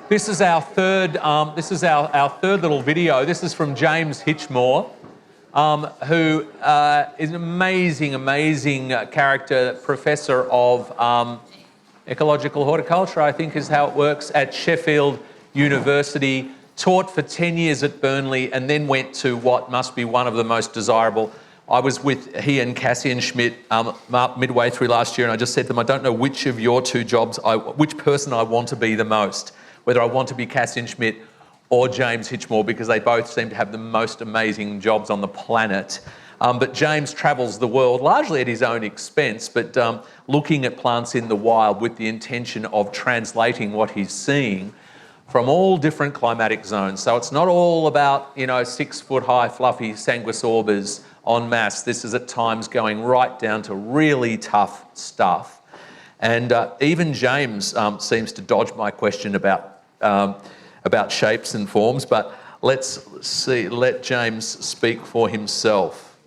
This is our third. This is our third little video. This is from James Hitchmough, who is an amazing character, professor of ecological horticulture, I think is how it works, at Sheffield University. Taught for 10 years at Burnley, and then went to what must be one of the most desirable. I was with he and Cassian Schmidt midway through last year, and I just said to them, I don't know which of your two jobs, which person I want to be the most, whether I want to be Cassian Schmidt or James Hitchmough, because they both seem to have the most amazing jobs on the planet. But James travels the world largely at his own expense, but looking at plants in the wild with the intention of translating what he's seeing from all different climatic zones. So it's not all about, 6 foot high fluffy sanguisorbas en masse. This is at times going right down to really tough stuff. And even James seems to dodge my question about shapes and forms, but let James speak for himself.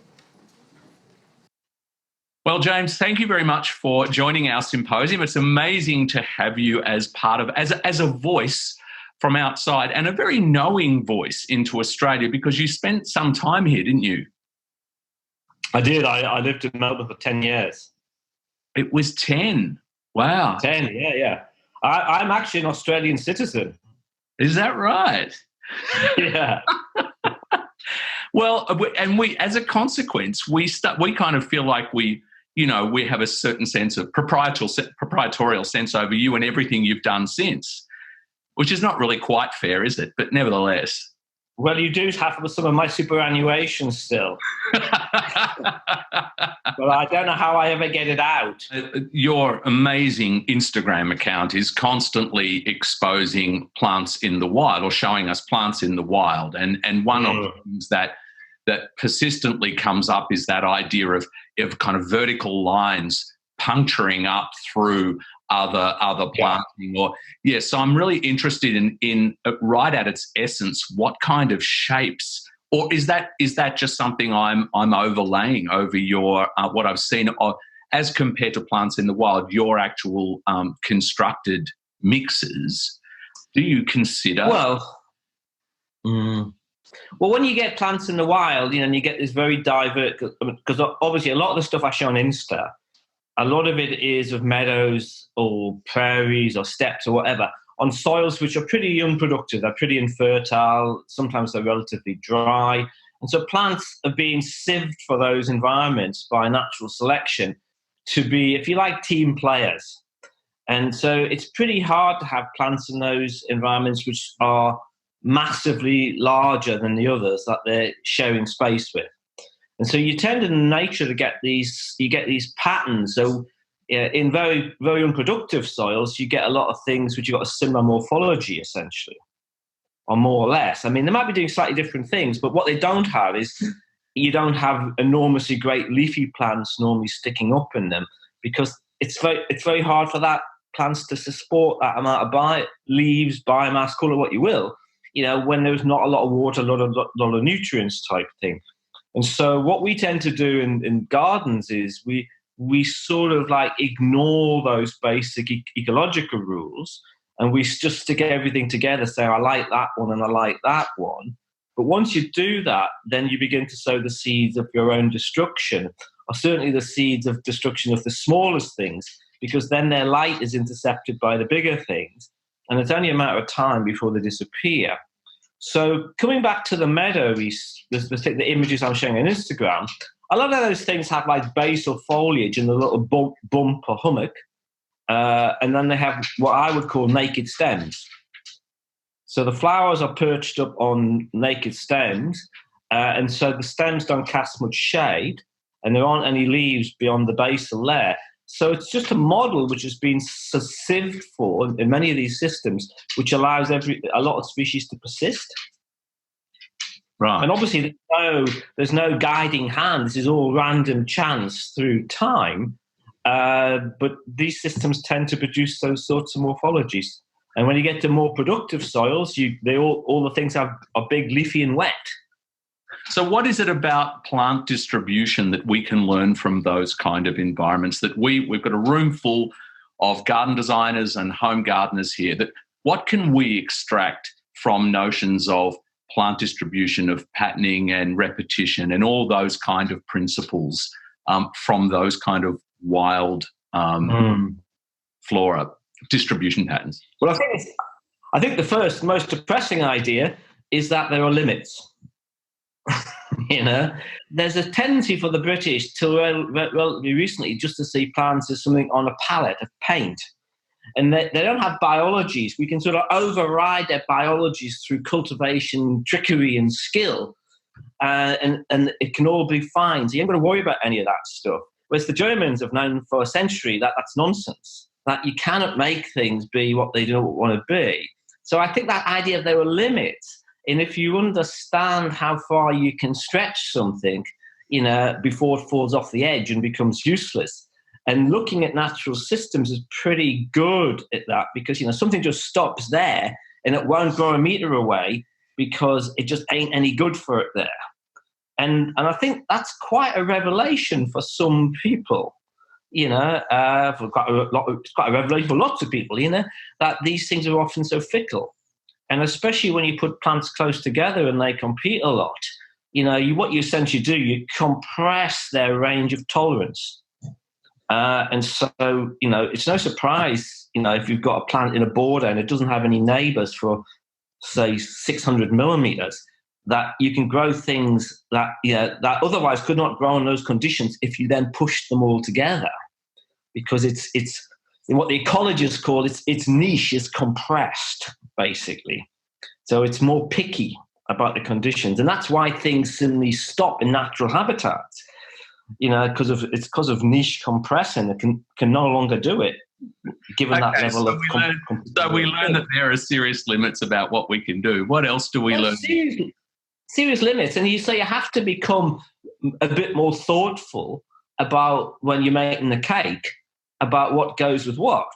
Well, James, thank you very much for joining our symposium. It's amazing to have you as part of, as a voice from outside, and a very knowing voice into Australia, because you spent some time here, didn't you? I did. I lived in Melbourne for 10 years. It was 10. Wow. 10, yeah. I'm actually an Australian citizen. Is that right? Yeah. Well, and we, as a consequence, we kind of feel like we have a certain sense of proprietorial sense over you and everything you've done since, which is not really quite fair, is it? But nevertheless. Well, you do have some of my superannuation still. But I don't know how I ever get it out. Your amazing Instagram account is constantly exposing plants in the wild, or showing us plants in the wild. And one of the things that persistently comes up is that idea of kind of vertical lines puncturing up through other planting. So I'm really interested in right at its essence, what kind of shapes, or is that just something I'm overlaying over your what I've seen as compared to plants in the wild, your actual constructed mixes? Do you consider? Well, when you get plants in the wild, and you get this very diverse, because obviously a lot of the stuff I show on Insta, a lot of it is of meadows or prairies or steppes or whatever, on soils which are pretty unproductive. They're pretty infertile. Sometimes they're relatively dry. And so plants are being sieved for those environments by natural selection to be, if you like, team players. And so it's pretty hard to have plants in those environments which are massively larger than the others that they're sharing space with. And so you tend in nature to get these patterns. So in very, very unproductive soils, you get a lot of things which you've got a similar morphology, essentially, or more or less. I mean, they might be doing slightly different things, but what they don't have is you don't have enormously great leafy plants normally sticking up in them, because it's very hard for that plants to support that amount of leaves, biomass, call it what you will, when there's not a lot of water, a lot of nutrients type thing. And so what we tend to do in gardens is we sort of like ignore those basic ecological rules, and we just stick everything together, say, I like that one and I like that one. But once you do that, then you begin to sow the seeds of your own destruction, or certainly the seeds of destruction of the smallest things, because then their light is intercepted by the bigger things, and it's only a matter of time before they disappear. So coming back to the meadow, the images I'm showing on Instagram, a lot of those things have like basal foliage and a little bump or hummock, and then they have what I would call naked stems. So the flowers are perched up on naked stems, and so the stems don't cast much shade, and there aren't any leaves beyond the basal layer. So it's just a model which has been sieved for in many of these systems, which allows a lot of species to persist. Right. And obviously there's no guiding hand. This is all random chance through time. But these systems tend to produce those sorts of morphologies. And when you get to more productive soils, all the things are big, leafy and wet. So what is it about plant distribution that we can learn from those kind of environments? That we've got a room full of garden designers and home gardeners here, that what can we extract from notions of plant distribution, of patterning and repetition and all those kind of principles from those kind of wild flora distribution patterns? Well, I think the first most depressing idea is that there are limits. There's a tendency for the British to relatively recently just to see plants as something on a palette of paint. And they don't have biologies. We can sort of override their biologies through cultivation, trickery, and skill. And it can all be fine. So you ain't got to worry about any of that stuff. Whereas the Germans have known for a century that that's nonsense, that you cannot make things be what they don't want to be. So I think that idea of there are limits, and if you understand how far you can stretch something, before it falls off the edge and becomes useless, and looking at natural systems is pretty good at that, because something just stops there and it won't grow a meter away because it just ain't any good for it there. And I think that's quite a revelation for some people. It's quite a revelation for lots of people, that these things are often so fickle. And especially when you put plants close together and they compete a lot, what you essentially do, you compress their range of tolerance. And so, it's no surprise, if you've got a plant in a border and it doesn't have any neighbors for, say, 600 millimeters, that you can grow things that otherwise could not grow in those conditions if you then push them all together. Because it's what the ecologists call its niche is compressed, basically. So it's more picky about the conditions. And that's why things suddenly stop in natural habitats. Because of niche compressing, it can no longer do it, given that level of. So we learn that there are serious limits about what we can do. What else do we learn? Serious limits, and you say you have to become a bit more thoughtful about when you're making the cake, about what goes with what.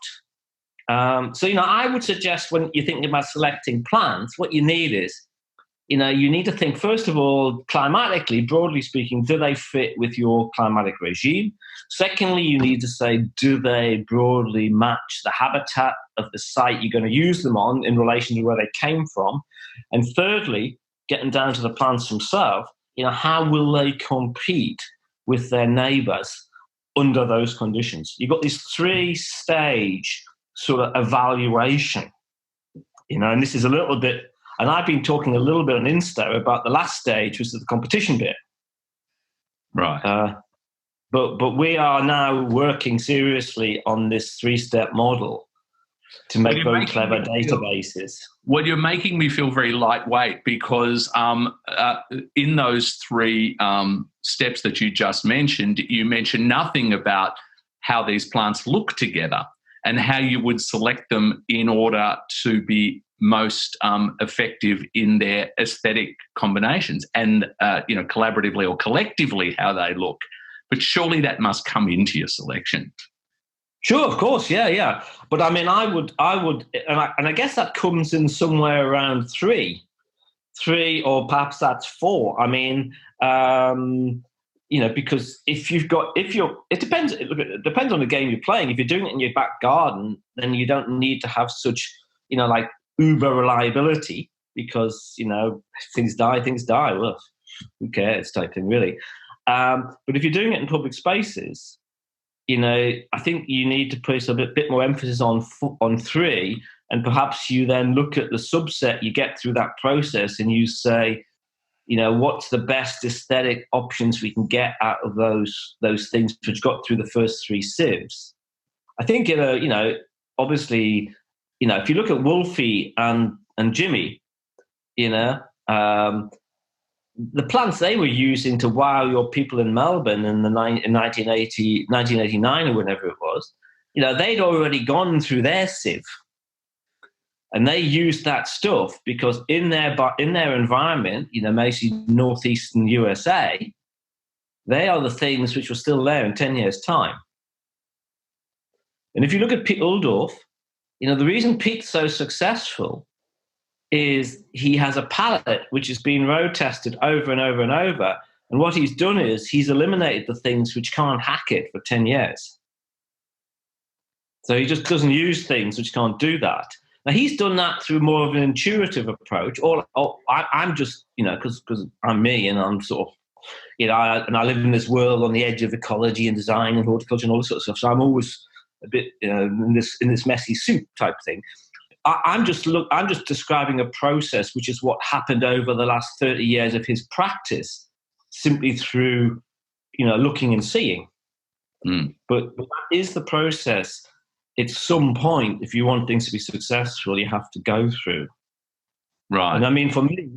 So I would suggest when you're thinking about selecting plants, what you need is. You need to think, first of all, climatically, broadly speaking, do they fit with your climatic regime? Secondly, you need to say, do they broadly match the habitat of the site you're going to use them on in relation to where they came from? And thirdly, getting down to the plants themselves, how will they compete with their neighbors under those conditions? You've got this 3-stage sort of evaluation, and this is a little bit. And I've been talking a little bit on Insta about the last stage, which is the competition bit. Right. But we are now working seriously on this 3-step model to make very clever databases. Well, you're making me feel very lightweight, because in those 3 steps that you just mentioned, you mentioned nothing about how these plants look together and how you would select them in order to be most effective in their aesthetic combinations and, collaboratively or collectively how they look. But surely that must come into your selection. Sure, of course, yeah. But I mean, I would, and I guess that comes in somewhere around 3, or perhaps that's 4. I mean, because it depends on the game you're playing. If you're doing it in your back garden, then you don't need to have such, like uber reliability, because, things die. Well, who cares type thing, really. But if you're doing it in public spaces, I think you need to place a bit more emphasis on 3, and perhaps you then look at the subset you get through that process and you say, what's the best aesthetic options we can get out of those things which got through the first 3 sieves. I think, obviously, if you look at Wolfie and Jimmy, the plants they were using to wow your people in Melbourne in 1989 or whenever it was, they'd already gone through their sieve. And they used that stuff because in their environment, mostly northeastern USA, they are the things which were still there in 10 years' time. And if you look at Pete Uldorf, the reason Pete's so successful is he has a palette which has been road tested over and over and over. And what he's done is he's eliminated the things which can't hack it for 10 years. So he just doesn't use things which can't do that. Now, he's done that through more of an intuitive approach. I'm just, because I'm me and I'm sort of, I live in this world on the edge of ecology and design and horticulture and all this sort of stuff. So I'm always a bit, in this messy soup type thing. I'm just describing a process, which is what happened over the last 30 years of his practice, simply through, looking and seeing. But that is the process. At some point, if you want things to be successful, you have to go through. Right. And I mean, for me,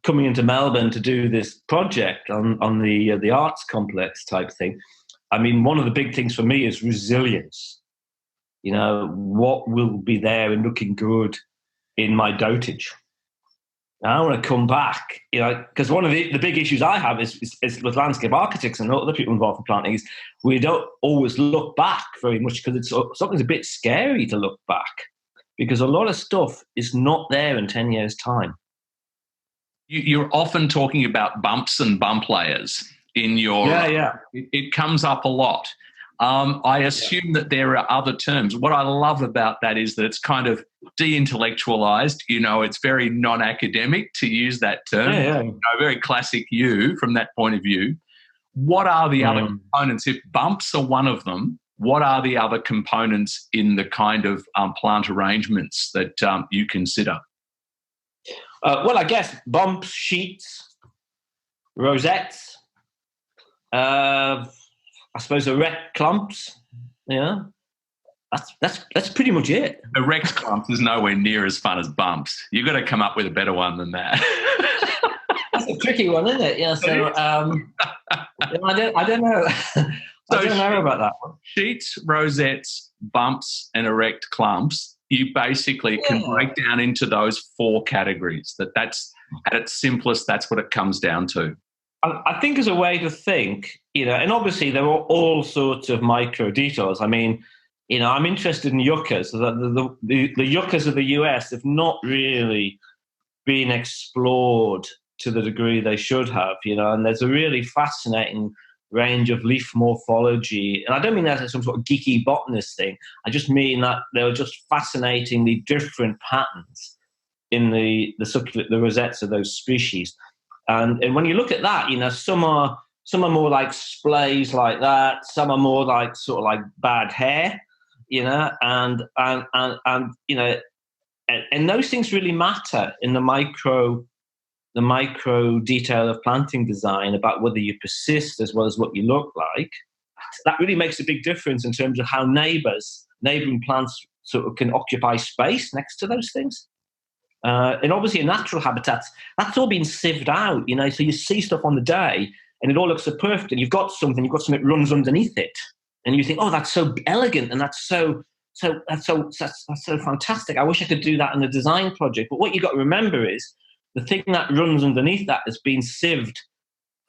coming into Melbourne to do this project on the arts complex type thing, I mean, one of the big things for me is resilience. What will be there and looking good in my dotage? I want to come back, because one of the big issues I have is with landscape architects and other people involved in planting is we don't always look back very much because something's a bit scary to look back because a lot of stuff is not there in 10 years' time. You're often talking about bumps and bump layers in your... Yeah. It comes up a lot. I assume that there are other terms. What I love about that is that it's kind of de-intellectualized. It's very non-academic to use that term. Yeah. Very classic you from that point of view. What are the other components? If bumps are one of them, what are the other components in the kind of plant arrangements that you consider? Well, I guess bumps, sheets, rosettes, I suppose erect clumps. Yeah, that's pretty much it. Erect clumps is nowhere near as fun as bumps. You've got to come up with a better one than that. That's a tricky one, isn't it? Yeah. So I don't know. I don't know about that one. Sheets, rosettes, bumps, and erect clumps. You basically can break down into those 4 categories. That's at its simplest. That's what it comes down to. I think as a way to think, and obviously there are all sorts of micro details. I mean, I'm interested in yuccas. The yuccas of the US have not really been explored to the degree they should have, and there's a really fascinating range of leaf morphology. And I don't mean that as some sort of geeky botanist thing. I just mean that there are just fascinatingly different patterns in the succulent, the rosettes of those species. And when you look at that, some are more like splays like that. Some are more like sort of like bad hair, and those things really matter in the micro detail of planting design about whether you persist as well as what you look like. That really makes a big difference in terms of how neighboring plants sort of can occupy space next to those things. And obviously in natural habitats, that's all been sieved out, so you see stuff on the day and it all looks so perfect and you've got something that runs underneath it. And you think, oh, that's so elegant and that's so fantastic. I wish I could do that in a design project. But what you've got to remember is the thing that runs underneath that has been sieved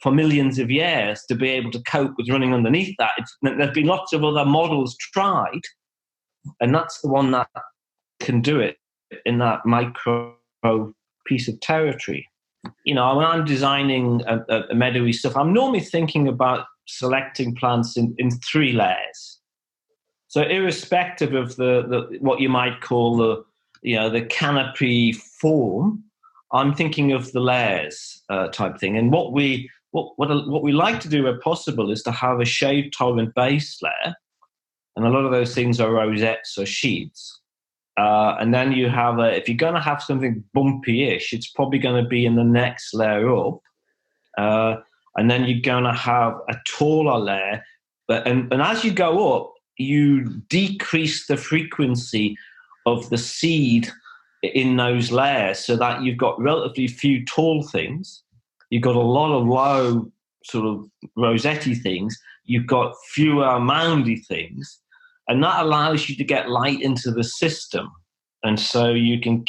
for millions of years to be able to cope with running underneath that. There's been lots of other models tried, and that's the one that can do it in that micro piece of territory. When I'm designing a meadowy stuff, I'm normally thinking about selecting plants in 3 layers. So irrespective of the what you might call the canopy form, I'm thinking of the layers type thing. And what we like to do where possible is to have a shade tolerant base layer, and a lot of those things are rosettes or sheets. And then you have if you're going to have something bumpy-ish, it's probably going to be in the next layer up. And then you're going to have a taller layer. And as you go up, you decrease the frequency of the seed in those layers so that you've got relatively few tall things. You've got a lot of low sort of rosette-y things. You've got fewer moundy things. And that allows you to get light into the system. And so you can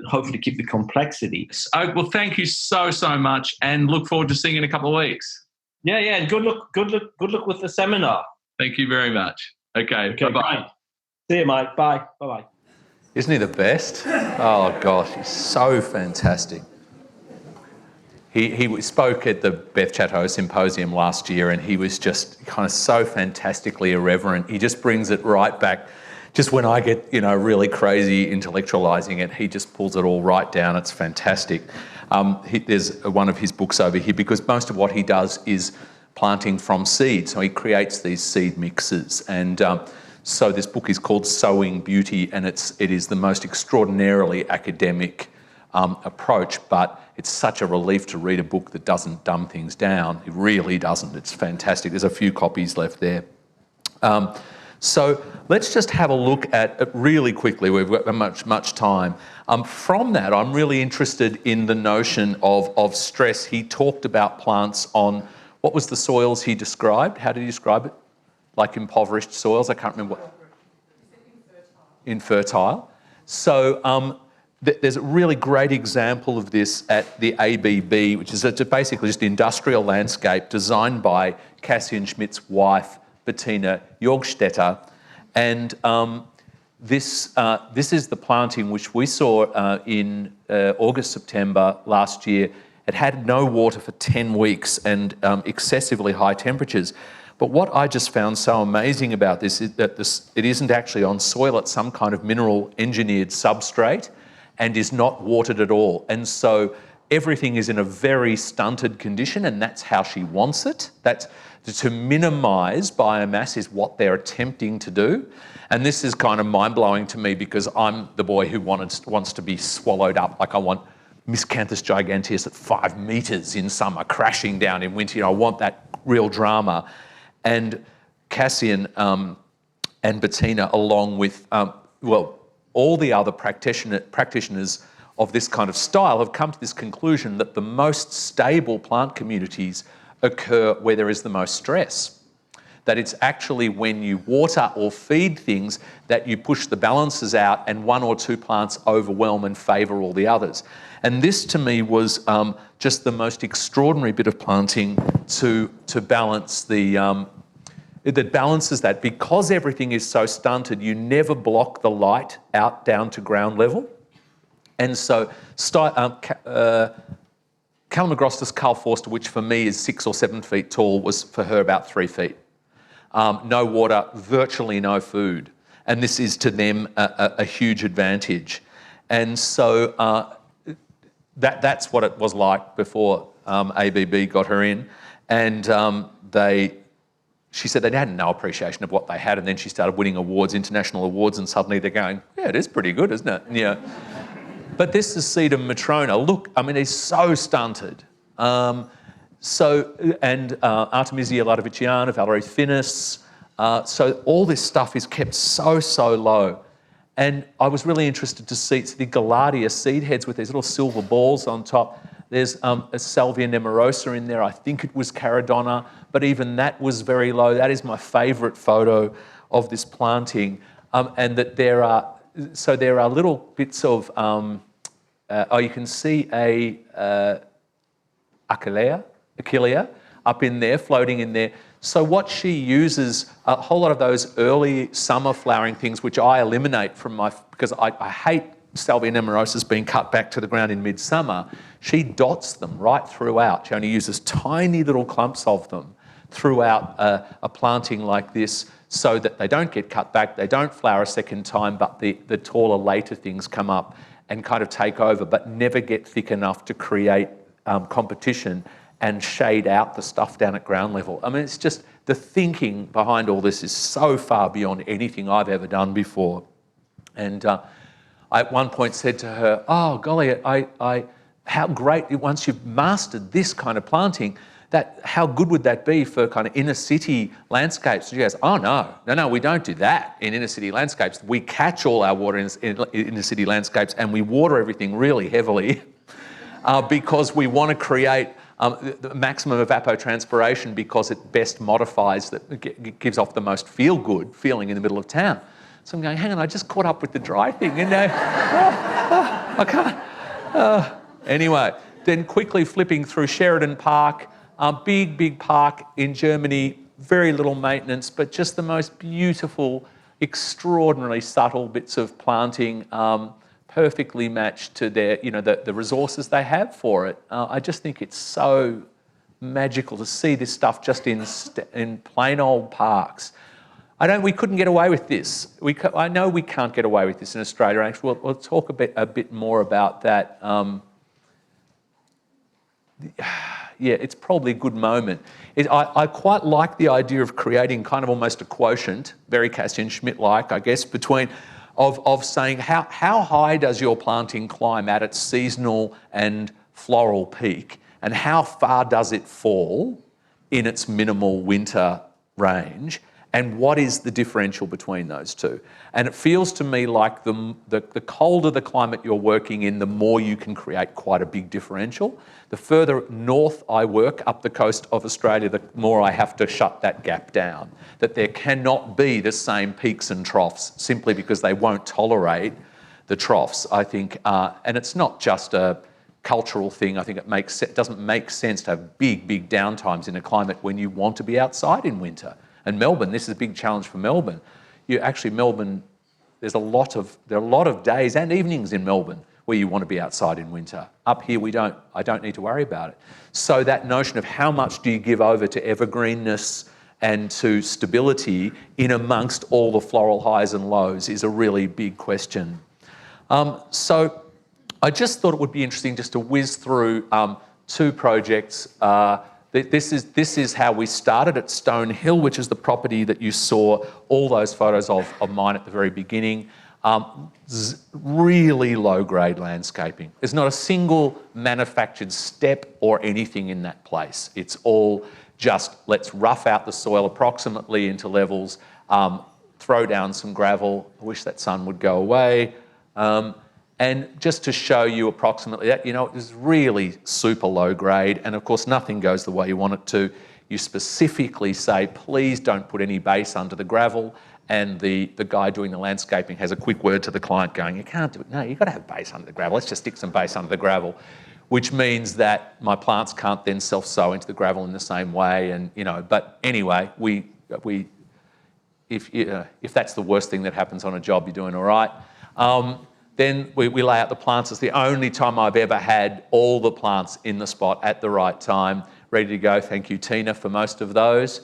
hopefully keep the complexity. Well, thank you so much, and look forward to seeing you in a couple of weeks. Yeah. And good luck with the seminar. Thank you very much. Okay, bye-bye. Great. See you, Mike. Bye. Bye-bye. Isn't he the best? Oh, gosh, he's so fantastic. He spoke at the Beth Chatto Symposium last year, and he was just kind of so fantastically irreverent. He just brings it right back just when I get, really crazy intellectualising it, he just pulls it all right down. It's fantastic. There's one of his books over here, because most of what he does is planting from seed. So he creates these seed mixes. And so this book is called Sowing Beauty, and it is the most extraordinarily academic approach, but it's such a relief to read a book that doesn't dumb things down. It really doesn't. It's fantastic. There's a few copies left there. So let's just have a look at it really quickly. We've got much time. From that, I'm really interested in the notion of stress. He talked about plants on, what was the soils he described? How did he describe it? Like impoverished soils? I can't remember what. Infertile. So there's a really great example of this at the ABB, which is basically just industrial landscape designed by Cassian Schmidt's wife, Bettina Jorgstetter. And this is the planting which we saw in August, September last year. It had no water for 10 weeks and excessively high temperatures. But what I just found so amazing about this is that it isn't actually on soil, it's some kind of mineral engineered substrate and is not watered at all. And so everything is in a very stunted condition, and that's how she wants it. That's to minimise biomass is what they're attempting to do. And this is kind of mind-blowing to me, because I'm the boy who wants to be swallowed up. Like, I want Miscanthus giganteus at 5 metres in summer, crashing down in winter. I want that real drama. And Cassian and Bettina, along with, all the other practitioners of this kind of style, have come to this conclusion that the most stable plant communities occur where there is the most stress. That it's actually when you water or feed things that you push the balances out and one or two plants overwhelm and favour all the others. And this to me was just the most extraordinary bit of planting to balance that balances that. Because everything is so stunted, you never block the light out down to ground level. And so Calamagrostis Carl Forster, which for me is 6 or 7 feet tall, was for her about 3 feet. No water, virtually no food. And this is to them a huge advantage. And so that's what it was like before ABB got her in. And she said they had no appreciation of what they had, and then she started winning awards, international awards, and suddenly they're going, yeah, it is pretty good, isn't it? Yeah. But this is Sedum matrona. Look, I mean, it's so stunted. And Artemisia ludoviciana, Valerie finis. So all this stuff is kept so low. And I was really interested to see the Gaillardia seed heads with these little silver balls on top. There's a Salvia nemorosa in there. I think it was Caradonna, but even that was very low. That is my favourite photo of this planting. And that there are little bits of, you can see a Achillea up in there, floating in there. So what she uses, a whole lot of those early summer flowering things, which I eliminate from because I hate Salvia nemorosa being cut back to the ground in midsummer. She dots them right throughout. She only uses tiny little clumps of them throughout a planting like this, so that they don't get cut back, they don't flower a second time, but the taller later things come up and kind of take over, but never get thick enough to create competition and shade out the stuff down at ground level. I mean, it's just, the thinking behind all this is so far beyond anything I've ever done before. And I at one point said to her, oh, golly, how great, once you've mastered this kind of planting, how good would that be for kind of inner city landscapes? And she goes, oh, no, we don't do that in inner city landscapes. We catch all our water in inner city landscapes, and we water everything really heavily because we want to create the maximum evapotranspiration, because it best modifies, it gives off the most feel-good feeling in the middle of town. So I'm going, hang on, I just caught up with the dry thing, and I can't. Anyway, then quickly flipping through Sheridan Park, big park in Germany, very little maintenance, but just the most beautiful, extraordinarily subtle bits of planting, perfectly matched to their, the resources they have for it. I just think it's so magical to see this stuff just in plain old parks. We couldn't get away with this. I know we can't get away with this in Australia. Actually, we'll talk a bit more about that. Yeah, it's probably a good moment. I quite like the idea of creating kind of almost a quotient, very Cassian-Schmidt-like, I guess, of saying how high does your planting climb at its seasonal and floral peak, and how far does it fall in its minimal winter range, and what is the differential between those two? And it feels to me like the colder the climate you're working in, the more you can create quite a big differential. The further north I work up the coast of Australia, the more I have to shut that gap down. That there cannot be the same peaks and troughs simply because they won't tolerate the troughs, I think. And it's not just a cultural thing. I think it doesn't make sense to have big downtimes in a climate when you want to be outside in winter. And Melbourne, this is a big challenge for Melbourne. Melbourne, there are a lot of days and evenings in Melbourne where you want to be outside in winter. Up here, I don't need to worry about it. So that notion of how much do you give over to evergreenness and to stability in amongst all the floral highs and lows is a really big question. So I just thought it would be interesting just to whiz through two projects. This is how we started at Stone Hill, which is the property that you saw all those photos of mine at the very beginning. Really low-grade landscaping. There's not a single manufactured step or anything in that place. It's all just let's rough out the soil approximately into levels, throw down some gravel. I wish that sun would go away. And just to show you approximately that, it was really super low grade. And of course, nothing goes the way you want it to. You specifically say, please don't put any base under the gravel. And the guy doing the landscaping has a quick word to the client going, you can't do it. No, you've got to have base under the gravel. Let's just stick some base under the gravel, which means that my plants can't then self-sow into the gravel in the same way. And, but anyway, if that's the worst thing that happens on a job, you're doing all right. Then we lay out the plants. It's the only time I've ever had all the plants in the spot at the right time, ready to go. Thank you, Tina, for most of those.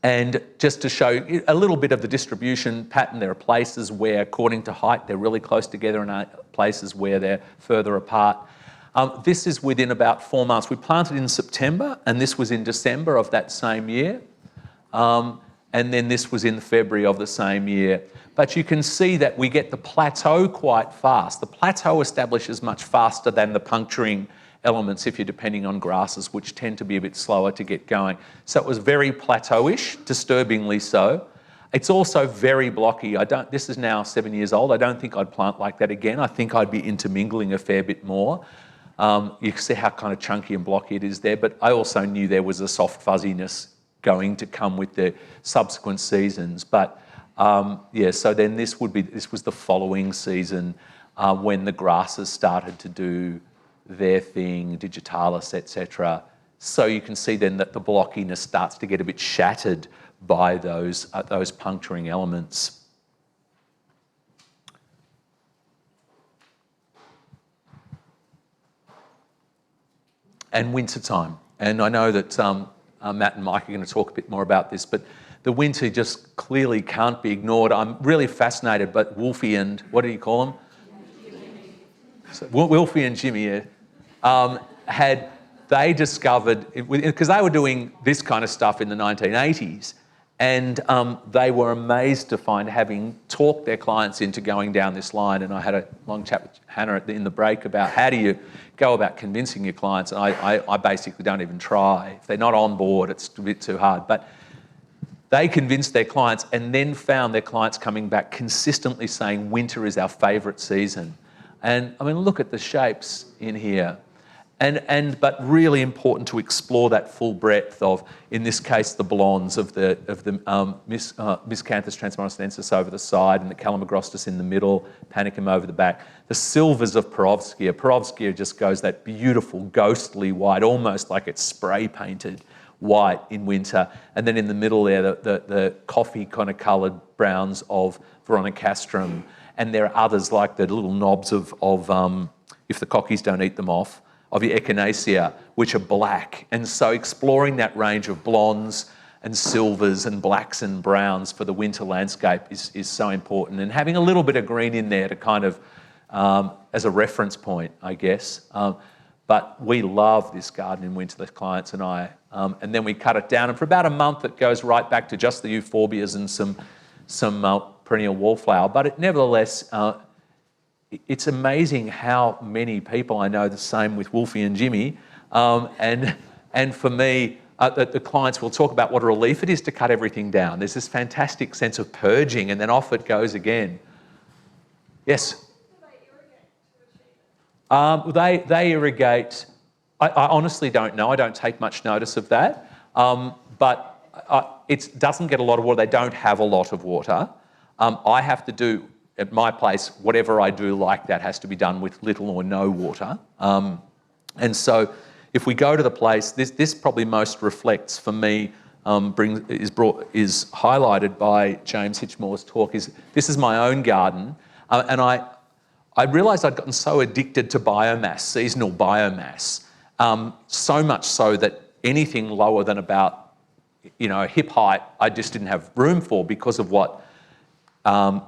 And just to show you a little bit of the distribution pattern, there are places where, according to height, they're really close together and places where they're further apart. This is within about 4 months. We planted in September, and this was in December of that same year. And then this was in February of the same year. But you can see that we get the plateau quite fast. The plateau establishes much faster than the puncturing elements if you're depending on grasses, which tend to be a bit slower to get going. So it was very plateau-ish, disturbingly so. It's also very blocky. This is now 7 years old. I don't think I'd plant like that again. I think I'd be intermingling a fair bit more. You can see how kind of chunky and blocky it is there, but I also knew there was a soft fuzziness going to come with the subsequent seasons. But so then this was the following season when the grasses started to do their thing, digitalis, etc. So you can see then that the blockiness starts to get a bit shattered by those puncturing elements. And wintertime. And I know that Matt and Mike are going to talk a bit more about this, but the winter just clearly can't be ignored. I'm really fascinated, but Wolfie and, what do you call them? So Wolfie and Jimmy they discovered, because they were doing this kind of stuff in the 1980s, and they were amazed to find, having talked their clients into going down this line, and I had a long chat with Hannah in the break about how do you go about convincing your clients, and I basically don't even try. If they're not on board, it's a bit too hard. But they convinced their clients and then found their clients coming back consistently saying winter is our favourite season. And I mean, look at the shapes in here. But really important to explore that full breadth of, in this case, the blondes of the Miscanthus transmonacensis over the side and the Calamagrostis in the middle, Panicum over the back. The silvers of Perovskia. Perovskia just goes that beautiful ghostly white, almost like it's spray painted white in winter. And then in the middle there, the coffee kind of coloured browns of Veronicastrum. And there are others like the little knobs of if the cockies don't eat them off, of your Echinacea, which are black. And so exploring that range of blondes and silvers and blacks and browns for the winter landscape is so important. And having a little bit of green in there to kind of, as a reference point, I guess. But we love this garden in winter, the clients and I. And then we cut it down, and for about a month it goes right back to just the euphorbias and some perennial wallflower. But it, nevertheless, it's amazing how many people I know, the same with Wolfie and Jimmy, and for me, the clients will talk about what a relief it is to cut everything down. There's this fantastic sense of purging, and then off it goes again. Yes? They irrigate. I honestly don't know. I don't take much notice of that. But it doesn't get a lot of water. They don't have a lot of water. I have to do, at my place, whatever I do like that has to be done with little or no water. And so if we go to the place, this probably most reflects for me, is highlighted by James Hitchmough's talk, this is my own garden. And I realised I'd gotten so addicted to biomass, seasonal biomass, so much so that anything lower than about, hip height, I just didn't have room for because of what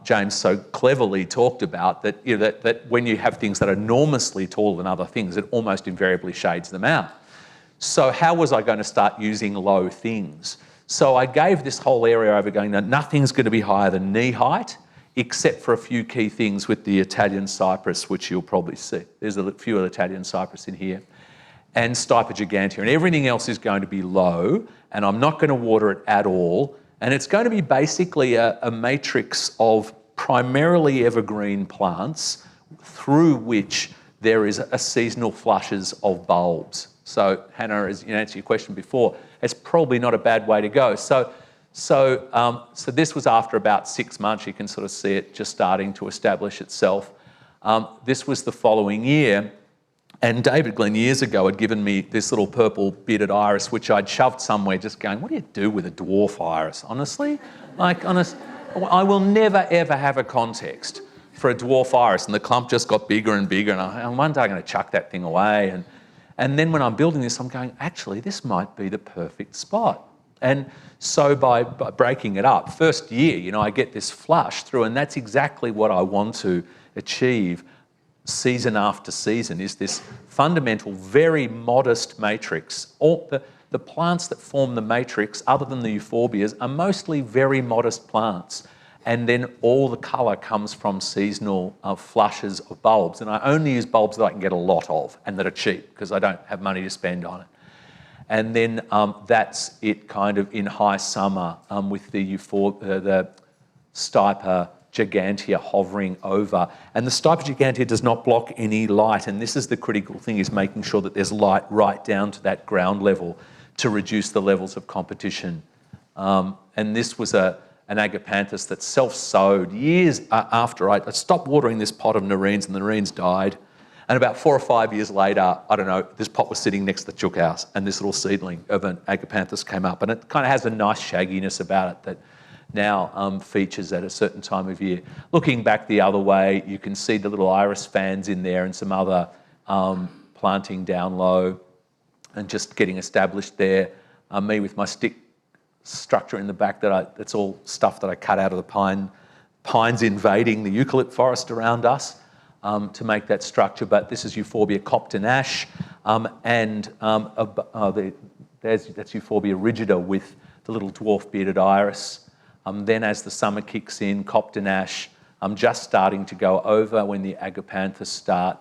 James so cleverly talked about, that, that when you have things that are enormously taller than other things, it almost invariably shades them out. So how was I going to start using low things? So I gave this whole area over going, nothing's going to be higher than knee height, except for a few key things with the Italian cypress, which you'll probably see. There's a few Italian cypress in here, and Stipa gigantea, and everything else is going to be low, and I'm not going to water it at all. And it's going to be basically a matrix of primarily evergreen plants through which there is a seasonal flushes of bulbs. So Hannah, as you answered your question before, it's probably not a bad way to go. So this was after about 6 months. You can sort of see it just starting to establish itself. This was the following year. And David Glenn years ago had given me this little purple bearded iris, which I'd shoved somewhere just going, what do you do with a dwarf iris, honestly? I will never, ever have a context for a dwarf iris. And the clump just got bigger and bigger. And one day I'm going to chuck that thing away. And then when I'm building this, I'm going, actually, this might be the perfect spot. And so by breaking it up, first year, I get this flush through, and that's exactly what I want to achieve season after season, is this fundamental, very modest matrix. All the plants that form the matrix, other than the euphorbias, are mostly very modest plants. And then all the colour comes from seasonal flushes of bulbs. And I only use bulbs that I can get a lot of and that are cheap, because I don't have money to spend on it. And then that's it kind of in high summer with the Stipa gigantea hovering over. And the Stipa gigantea does not block any light. And this is the critical thing, is making sure that there's light right down to that ground level to reduce the levels of competition. And this was an agapanthus that self-sowed years after I stopped watering this pot of nerines, and the nerines died. And about 4 or 5 years later, I don't know, this pot was sitting next to the chook house, and this little seedling of an agapanthus came up, and it kind of has a nice shagginess about it that now features at a certain time of year. Looking back the other way, you can see the little iris fans in there and some other planting down low and just getting established there. Me with my stick structure in the back, that's all stuff that I cut out of the pines invading the eucalypt forest around us to make that structure. But this is Euphorbia Copton ash, and that's Euphorbia rigida with the little dwarf bearded iris. Then as the summer kicks in, Copton ash, I'm just starting to go over when the agapanthus start.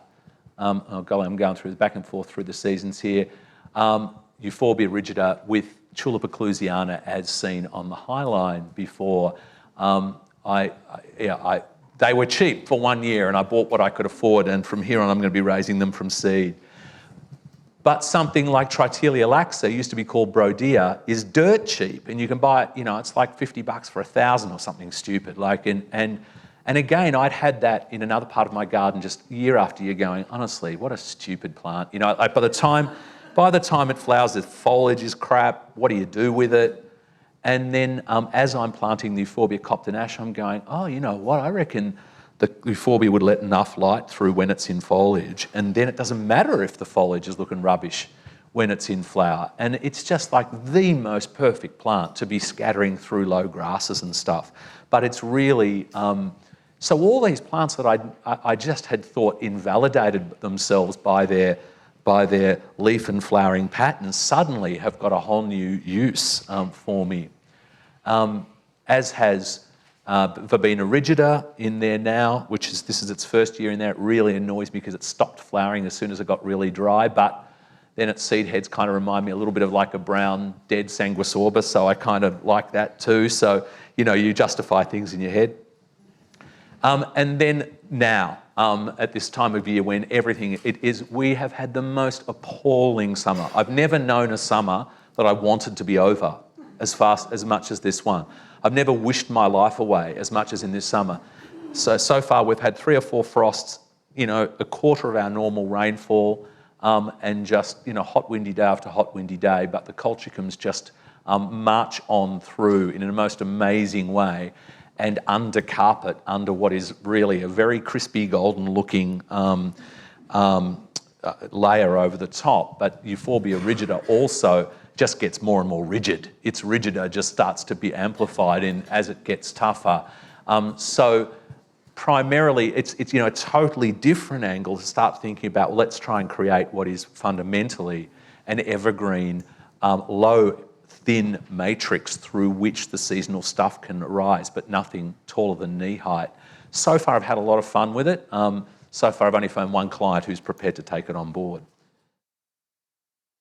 I'm going through the back and forth through the seasons here. Euphorbia rigida with Tulipa clusiana as seen on the high line before. They were cheap for 1 year, and I bought what I could afford, and from here on I'm going to be raising them from seed. But something like Tritilia laxa, used to be called Brodea, is dirt cheap, and you can buy it, it's like $50 for 1,000 or something stupid. And again, I'd had that in another part of my garden just year after year going, honestly, what a stupid plant. By the time it flowers, the foliage is crap. What do you do with it? And then as I'm planting the Euphorbia Copton ash, I'm going, oh, you know what? I reckon the Euphorbia would let enough light through when it's in foliage, and then it doesn't matter if the foliage is looking rubbish when it's in flower. And it's just like the most perfect plant to be scattering through low grasses and stuff. But it's really, so all these plants that I just had thought invalidated themselves by their leaf and flowering patterns suddenly have got a whole new use for me. As has Verbena rigida in there now, this is its first year in there. It really annoys me because it stopped flowering as soon as it got really dry, but then its seed heads kind of remind me a little bit of like a brown dead sanguisorba, so I kind of like that too. So, you know, you justify things in your head. And then now, at this time of year when we have had the most appalling summer. I've never known a summer that I wanted to be over as much as this one. I've never wished my life away as much as in this summer. So far we've had 3 or 4 frosts, you know, a quarter of our normal rainfall, and just, you know, hot windy day after hot windy day, but the colchicums just march on through in a most amazing way and undercarpet under what is really a very crispy golden looking layer over the top. But Euphorbia rigida also just gets more and more rigid. Its rigida just starts to be amplified as it gets tougher. So primarily, it's you know, a totally different angle to start thinking about, well, let's try and create what is fundamentally an evergreen, low, thin matrix through which the seasonal stuff can rise, but nothing taller than knee height. So far, I've had a lot of fun with it. So far, I've only found one client who's prepared to take it on board.